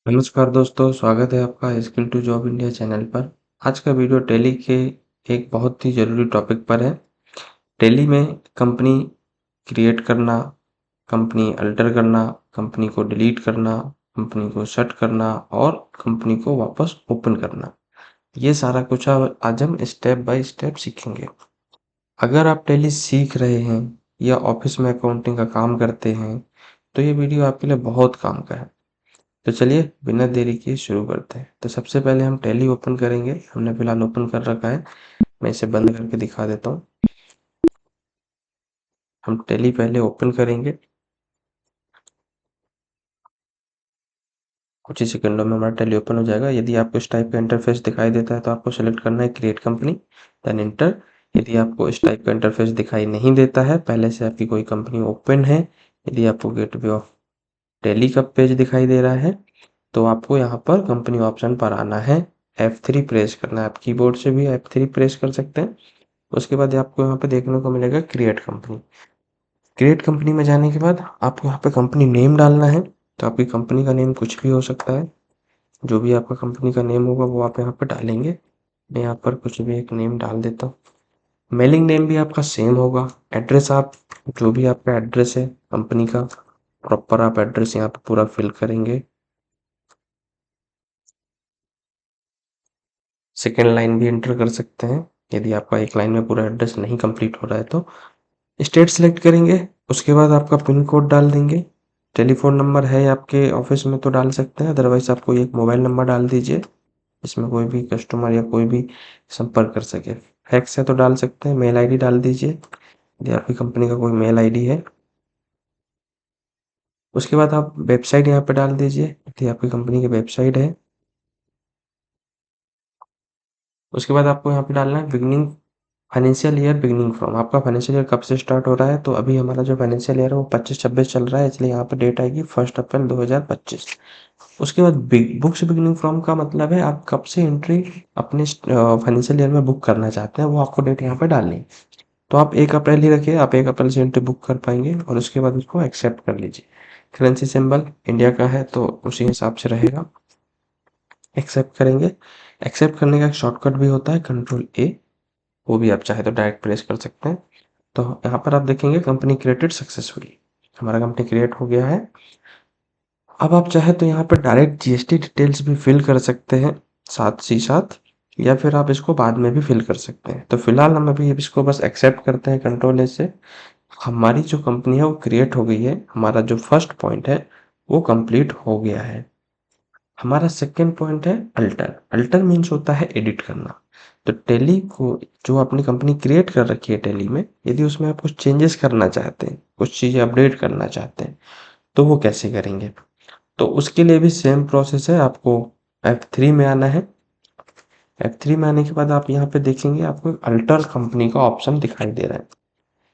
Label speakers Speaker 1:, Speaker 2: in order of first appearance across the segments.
Speaker 1: नमस्कार दोस्तों, स्वागत है आपका skill to job India channel पर। आज का वीडियो टैली के एक बहुत ही ज़रूरी टॉपिक पर है। टैली में कंपनी क्रिएट करना, कंपनी अल्टर करना, कंपनी को डिलीट करना, कंपनी को शट करना और कंपनी को वापस ओपन करना, ये सारा कुछ आज हम स्टेप बाय स्टेप सीखेंगे। अगर आप टैली सीख रहे हैं या ऑफिस में अकाउंटिंग का काम करते हैं, तो ये वीडियो आपके लिए बहुत काम का है। तो चलिए बिना देरी किए शुरू करते हैं। तो सबसे पहले हम टैली ओपन करेंगे। हमने फिलहाल ओपन कर रखा है। मैं इसे बंद करके दिखा देता हूँ। हम टैली पहले ओपन करेंगे। कुछ ही सेकंडों में हमारा टैली ओपन हो जाएगा। यदि आपको इस टाइप का इंटरफेस दिखाई देता है तो आपको सेलेक्ट करना है क्रिएट कंपनी, देन इंटर। यदि आपको इस टाइप का इंटरफेस दिखाई नहीं देता है, पहले से आपकी कोई कंपनी ओपन है, यदि आपको गेटवे ऑफ टैली का पेज दिखाई दे रहा है, तो आपको यहाँ पर कंपनी ऑप्शन पर आना है। F3 प्रेस करना है। आप कीबोर्ड से भी F3 प्रेस कर सकते हैं। उसके बाद आपको यहाँ पे देखने को मिलेगा क्रिएट कंपनी। क्रिएट कंपनी में जाने के बाद आपको यहाँ पे कंपनी नेम डालना है। तो आपकी कंपनी का नेम कुछ भी हो सकता है। जो भी आपका कंपनी का नेम होगा वो आप यहाँ पर डालेंगे। मैं यहाँ पर कुछ भी एक नेम डाल देता हूँ। मेलिंग नेम भी आपका सेम होगा। एड्रेस आप जो भी आपका एड्रेस है कंपनी का, प्रॉपर आप एड्रेस यहाँ पे पूरा फिल करेंगे। सेकेंड लाइन भी एंटर कर सकते हैं यदि आपका एक लाइन में पूरा एड्रेस नहीं कंप्लीट हो रहा है तो। स्टेट सेलेक्ट करेंगे। उसके बाद आपका पिन कोड डाल देंगे। टेलीफोन नंबर है आपके ऑफिस में तो डाल सकते हैं, अदरवाइज आप कोई एक मोबाइल नंबर डाल दीजिए इसमें कोई भी कस्टमर या कोई भी संपर्क कर सके। फैक्स है तो डाल सकते हैं। मेल आईडी डाल दीजिए यदि आपकी कंपनी का कोई मेल आईडी है। उसके बाद आप वेबसाइट यहाँ पे डाल दीजिए यदि आपकी कंपनी की वेबसाइट है। उसके बाद आपको यहाँ पे डालना है beginning financial year beginning from. आपका फाइनेंशियल ईयर कब से स्टार्ट हो रहा है, तो अभी हमारा जो फाइनेंशियल ईयर है वो 25-26 चल रहा है, इसलिए यहाँ पे डेट आएगी 1 अप्रैल 2025। उसके बाद बुक्स बिगनिंग फ्रॉम का मतलब है आप कब से एंट्री अपने फाइनेंशियल ईयर में बुक करना चाहते हैं, वो आपको डेट यहाँ पे डालनी है। तो आप 1 अप्रैल ही रखिए, आप 1 अप्रैल से एंट्री बुक कर पाएंगे और उसके बाद उसको एक्सेप्ट कर लीजिए। करेंसी सिंबल इंडिया का है तो उसी हिसाब से रहेगा। एक्सेप्ट करेंगे। एक्सेप्ट करने का एक शॉर्टकट भी होता है Ctrl+A, वो भी आप चाहे तो डायरेक्ट प्रेस कर सकते हैं। तो यहाँ पर आप देखेंगे कंपनी क्रिएटेड सक्सेसफुली, हमारा कंपनी क्रिएट हो गया है। अब आप चाहे तो यहाँ पर डायरेक्ट जीएसटी डिटेल्स भी फिल कर सकते हैं साथ ही साथ, या फिर आप इसको बाद में भी फिल कर सकते हैं। तो फिलहाल हम अभी इसको बस एक्सेप्ट करते हैं Ctrl+A से। हमारी जो कंपनी है वो क्रिएट हो गई है। हमारा जो फर्स्ट पॉइंट है वो कंप्लीट हो गया है। हमारा सेकंड पॉइंट है अल्टर। अल्टर मीन्स होता है एडिट करना। तो टैली को जो अपनी कंपनी क्रिएट कर रखी है टैली में, यदि उसमें आप कुछ चेंजेस करना चाहते हैं, कुछ चीज़ें अपडेट करना चाहते हैं, तो वो कैसे करेंगे। तो उसके लिए भी सेम प्रोसेस है। आपको F3 में आना है। F3 में आने के बाद आप यहाँ पे देखेंगे आपको अल्टर कंपनी का ऑप्शन दिखाई दे रहा है।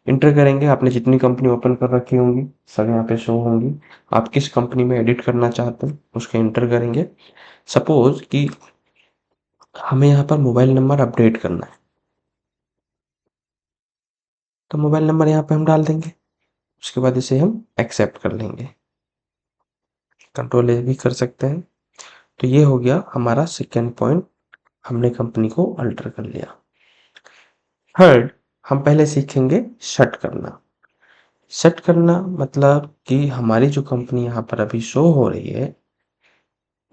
Speaker 1: इंटर करेंगे। आपने जितनी कंपनी ओपन कर रखी होंगी सब यहाँ पे शो होंगी। आप किस कंपनी में एडिट करना चाहते हैं उसके इंटर करेंगे। सपोज कि हमें यहाँ पर मोबाइल नंबर अपडेट करना है, तो मोबाइल नंबर यहाँ पे हम डाल देंगे। उसके बाद इसे हम एक्सेप्ट कर लेंगे। Ctrl+A भी कर सकते हैं। तो ये हो गया हमारा सेकेंड पॉइंट, हमने कंपनी को अल्टर कर लिया। थर्ड, हम पहले सीखेंगे शट करना। शट करना मतलब कि हमारी जो कंपनी यहाँ पर अभी शो हो रही है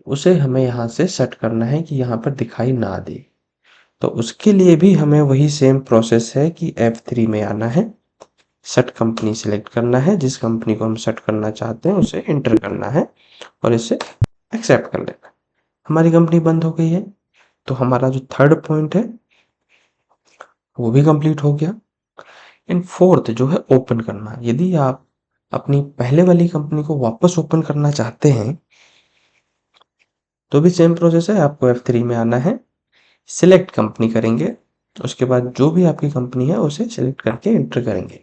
Speaker 1: उसे हमें यहाँ से सेट करना है कि यहाँ पर दिखाई ना दे। तो उसके लिए भी हमें वही सेम प्रोसेस है कि F3 में आना है, सेट कंपनी सिलेक्ट करना है, जिस कंपनी को हम सेट करना चाहते हैं उसे एंटर करना है और इसे एक्सेप्ट कर लेना है। हमारी कंपनी बंद हो गई है। तो हमारा जो थर्ड पॉइंट है वो भी कंप्लीट हो गया। एंड फोर्थ जो है ओपन करना। यदि आप अपनी पहले वाली कंपनी को वापस ओपन करना चाहते हैं तो भी सेम प्रोसेस है। आपको F3 में आना है, सिलेक्ट कंपनी करेंगे, उसके बाद जो भी आपकी कंपनी है उसे सिलेक्ट करके एंटर करेंगे,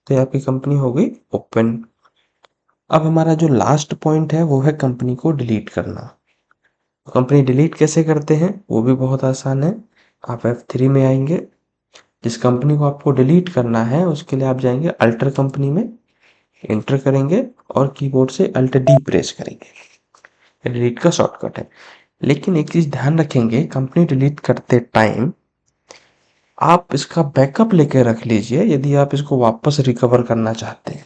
Speaker 1: तो ये आपकी कंपनी हो गई ओपन। अब हमारा जो लास्ट पॉइंट है वो है कंपनी को डिलीट करना। कंपनी डिलीट कैसे करते हैं वो भी बहुत आसान है। आप F3 में आएंगे, जिस कंपनी को आपको डिलीट करना है उसके लिए आप जाएंगे अल्टर कंपनी में, एंटर करेंगे और कीबोर्ड से Alt D प्रेस करेंगे। डिलीट का शॉर्टकट है। लेकिन एक चीज़ ध्यान रखेंगे, कंपनी डिलीट करते टाइम आप इसका बैकअप लेके रख लीजिए यदि आप इसको वापस रिकवर करना चाहते हैं,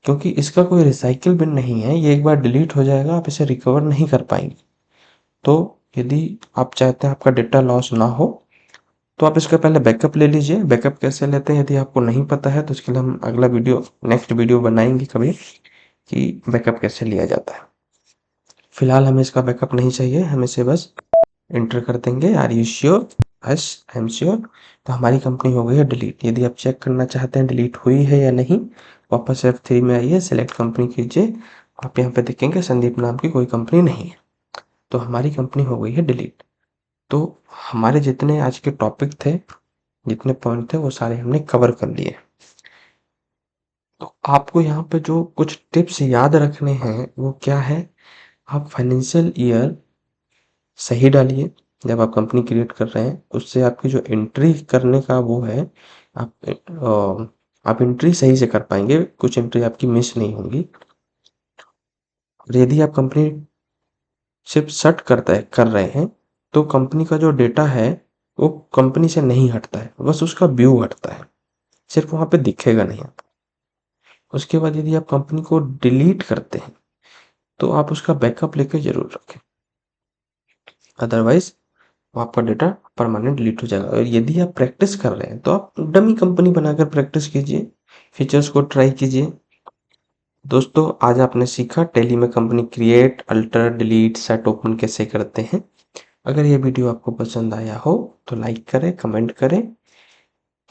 Speaker 1: क्योंकि इसका कोई रिसाइकिल बिन नहीं है, ये एक बार डिलीट हो जाएगा, आप इसे रिकवर नहीं कर पाएंगे। तो यदि आप चाहते हैं आपका डेटा लॉस ना हो, तो आप इसका पहले बैकअप ले लीजिए। बैकअप कैसे लेते हैं यदि आपको नहीं पता है तो इसके लिए हम अगला वीडियो, नेक्स्ट वीडियो बनाएंगे कभी, कि बैकअप कैसे लिया जाता है। फिलहाल हमें इसका बैकअप नहीं चाहिए, हम इसे बस एंटर कर देंगे are you sure, yes I am sure. तो हमारी कंपनी हो गई है डिलीट। यदि आप चेक करना चाहते हैं डिलीट हुई है या नहीं, वापस F3 में आइए, सेलेक्ट कंपनी कीजिए, आप यहाँ पे देखेंगे संदीप नाम की कोई कंपनी नहीं है, तो हमारी कंपनी हो गई है डिलीट। तो हमारे जितने आज के टॉपिक थे, जितने पॉइंट थे, वो सारे हमने कवर कर लिए। तो आपको यहाँ पे जो कुछ टिप्स याद रखने हैं वो क्या है, आप फाइनेंशियल ईयर सही डालिए जब आप कंपनी क्रिएट कर रहे हैं, उससे आपकी जो एंट्री करने का वो है, आप एंट्री सही से कर पाएंगे, कुछ एंट्री आपकी मिस नहीं होंगी। और यदि आप कंपनी सिर्फ सर्ट कर रहे हैं, तो कंपनी का जो डेटा है वो कंपनी से नहीं हटता है, बस उसका व्यू हटता है, सिर्फ वहाँ पे दिखेगा नहीं आपको। उसके बाद यदि आप कंपनी को डिलीट करते हैं तो आप उसका बैकअप लेके जरूर रखें, अदरवाइज आपका डेटा परमानेंट डिलीट हो जाएगा। और यदि आप प्रैक्टिस कर रहे हैं तो आप डमी कंपनी बनाकर प्रैक्टिस कीजिए, फीचर्स को ट्राई कीजिए। दोस्तों आज आपने सीखा टैली में company create, alter, delete, set, open कैसे करते हैं। अगर ये वीडियो आपको पसंद आया हो तो लाइक करें, कमेंट करें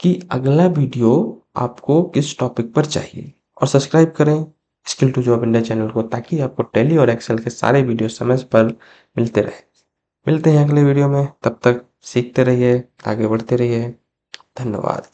Speaker 1: कि अगला वीडियो आपको किस टॉपिक पर चाहिए, और सब्सक्राइब करें skill to job India channel को, ताकि आपको टैली और एक्सेल के सारे वीडियो समय पर मिलते रहे। मिलते हैं अगले वीडियो में, तब तक सीखते रहिए, आगे बढ़ते रहिए। धन्यवाद।